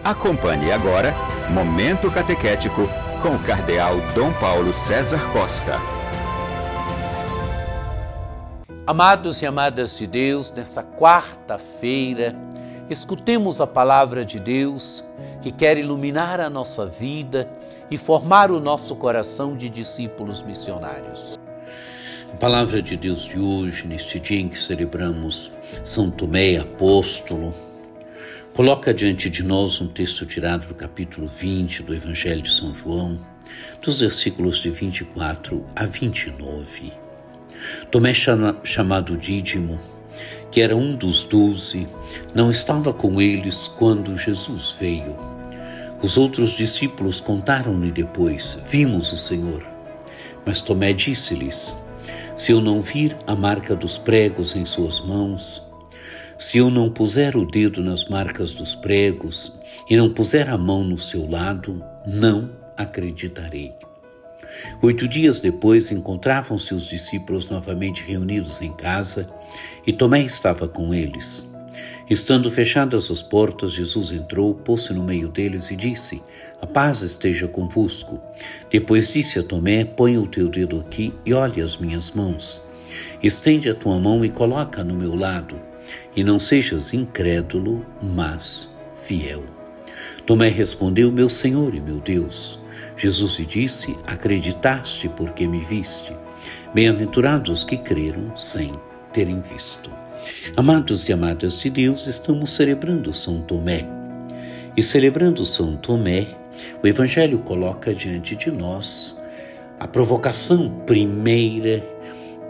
Acompanhe agora Momento Catequético com o Cardeal Dom Paulo César Costa. Amados e amadas de Deus, nesta quarta-feira, escutemos a palavra de Deus que quer iluminar a nossa vida e formar o nosso coração de discípulos missionários. A palavra de Deus de hoje, neste dia em que celebramos São Tomé, apóstolo, coloca diante de nós um texto tirado do capítulo 20 do Evangelho de São João, dos versículos de 24 a 29. Tomé, chamado Dídimo, que era um dos 12, não estava com eles quando Jesus veio. Os outros discípulos contaram-lhe depois: vimos o Senhor. Mas Tomé disse-lhes: se eu não vir a marca dos pregos em suas mãos, se eu não puser o dedo nas marcas dos pregos e não puser a mão no seu lado, não acreditarei. 8 dias depois, encontravam-se os discípulos novamente reunidos em casa e Tomé estava com eles. Estando fechadas as portas, Jesus entrou, pôs-se no meio deles e disse: a paz esteja convosco. Depois disse a Tomé: põe o teu dedo aqui e olhe as minhas mãos. Estende a tua mão e coloca no meu lado. E não sejas incrédulo, mas fiel. Tomé respondeu: meu Senhor e meu Deus. Jesus lhe disse: acreditaste porque me viste. Bem-aventurados os que creram sem terem visto. Amados e amadas de Deus, estamos celebrando São Tomé. E celebrando São Tomé, o Evangelho coloca diante de nós a provocação primeira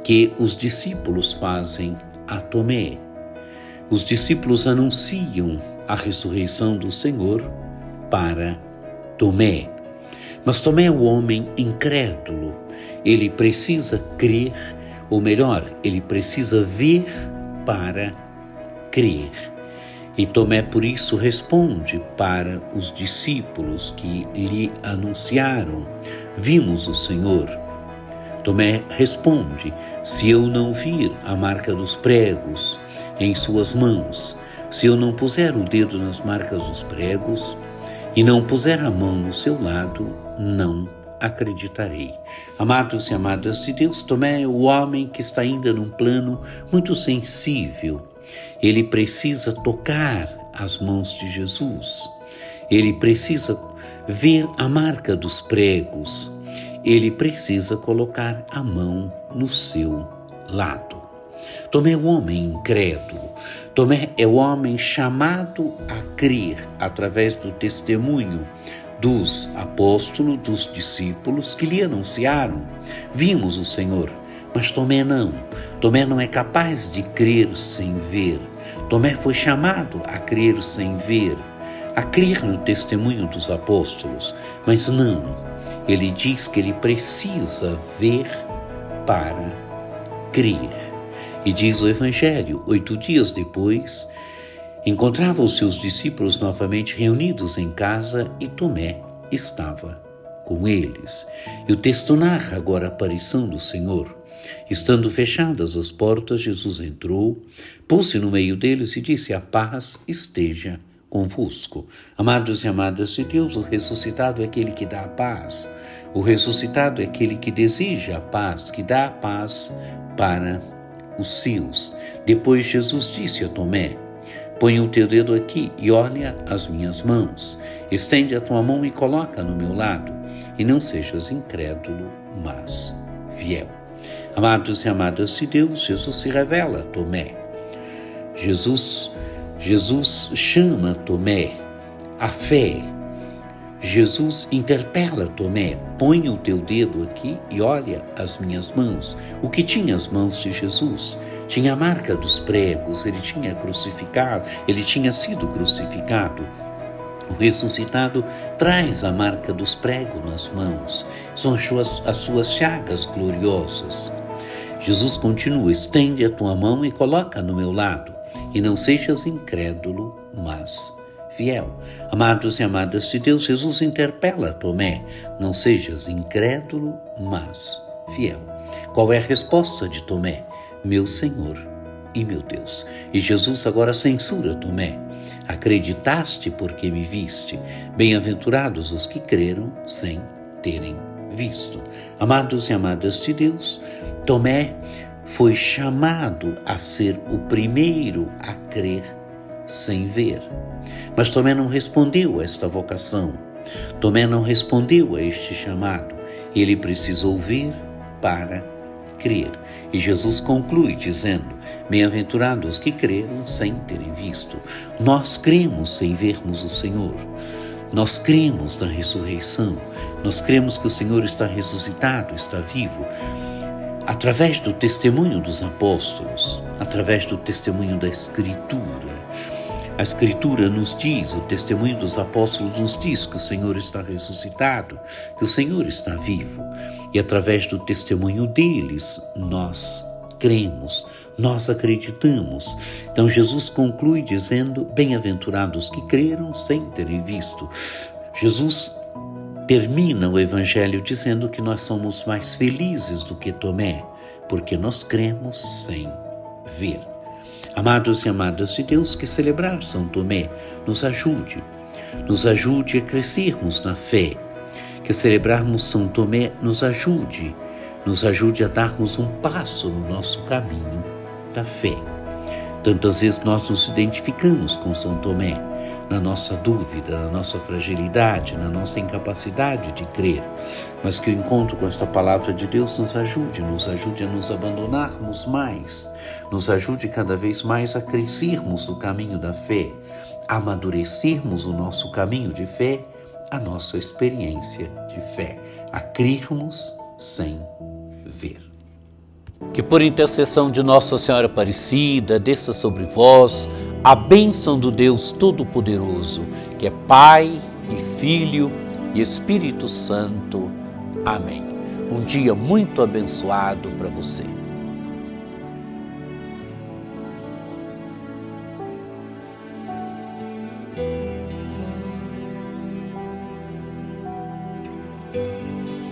que os discípulos fazem a Tomé. Os discípulos anunciam a ressurreição do Senhor para Tomé. Mas Tomé é o homem incrédulo. Ele precisa crer, ou melhor, ele precisa ver para crer. E Tomé, por isso, responde para os discípulos que lhe anunciaram: vimos o Senhor. Tomé responde: se eu não vir a marca dos pregos em suas mãos, se eu não puser o dedo nas marcas dos pregos e não puser a mão no seu lado, não acreditarei. Amados e amadas de Deus, Tomé é o homem que está ainda num plano muito sensível. Ele precisa tocar as mãos de Jesus. Ele precisa ver a marca dos pregos. Ele precisa colocar a mão no seu lado. Tomé é o homem incrédulo. Tomé é o homem chamado a crer através do testemunho dos apóstolos, dos discípulos que lhe anunciaram: vimos o Senhor. Mas Tomé não. Tomé não é capaz de crer sem ver. Tomé foi chamado a crer sem ver, a crer no testemunho dos apóstolos, mas não. Ele diz que ele precisa ver para crer. E diz o Evangelho: 8 dias depois, encontravam-se os discípulos novamente reunidos em casa e Tomé estava com eles. E o texto narra agora a aparição do Senhor. Estando fechadas as portas, Jesus entrou, pôs-se no meio deles e disse: a paz esteja convosco. Amados e amadas de Deus, o ressuscitado é aquele que dá a paz. O ressuscitado é aquele que deseja a paz, que dá a paz para os seus. Depois Jesus disse a Tomé: põe o teu dedo aqui e olha as minhas mãos. Estende a tua mão e coloca no meu lado. E não sejas incrédulo, mas fiel. Amados e amadas de Deus, Jesus se revela a Tomé. Jesus chama Tomé à fé. Jesus interpela Tomé: põe o teu dedo aqui e olha as minhas mãos. O que tinha as mãos de Jesus? Tinha a marca dos pregos, ele tinha sido crucificado. O ressuscitado traz a marca dos pregos nas mãos, são as suas chagas gloriosas. Jesus continua: estende a tua mão e coloca no meu lado, e não sejas incrédulo, mas fiel. Amados e amadas de Deus, Jesus interpela Tomé: não sejas incrédulo, mas fiel. Qual é a resposta de Tomé? Meu Senhor e meu Deus. E Jesus agora censura Tomé. Acreditaste porque me viste. Bem-aventurados os que creram sem terem visto. Amados e amadas de Deus, Tomé foi chamado a ser o primeiro a crer sem ver. Mas Tomé não respondeu a esta vocação. Tomé não respondeu a este chamado. Ele precisou ver para crer. E Jesus conclui dizendo: bem-aventurados que creram sem terem visto. Nós cremos sem vermos o Senhor. Nós cremos na ressurreição. Nós cremos que o Senhor está ressuscitado, está vivo. Através do testemunho dos apóstolos, através do testemunho da Escritura. A Escritura nos diz, o testemunho dos apóstolos nos diz que o Senhor está ressuscitado, que o Senhor está vivo. E através do testemunho deles, nós cremos, nós acreditamos. Então Jesus conclui dizendo: bem-aventurados que creram sem terem visto. Jesus termina o Evangelho dizendo que nós somos mais felizes do que Tomé, porque nós cremos sem ver. Amados e amadas de Deus, que celebrar São Tomé nos ajude a crescermos na fé. Que celebrarmos São Tomé nos ajude a darmos um passo no nosso caminho da fé. Tantas vezes nós nos identificamos com São Tomé, na nossa dúvida, na nossa fragilidade, na nossa incapacidade de crer, mas que o encontro com esta palavra de Deus nos ajude a nos abandonarmos mais, nos ajude cada vez mais a crescermos no caminho da fé, a amadurecermos o nosso caminho de fé, a nossa experiência de fé, a crermos sem ver. Que por intercessão de Nossa Senhora Aparecida, desça sobre vós a bênção do Deus Todo-Poderoso, que é Pai e Filho e Espírito Santo. Amém. Um dia muito abençoado para você.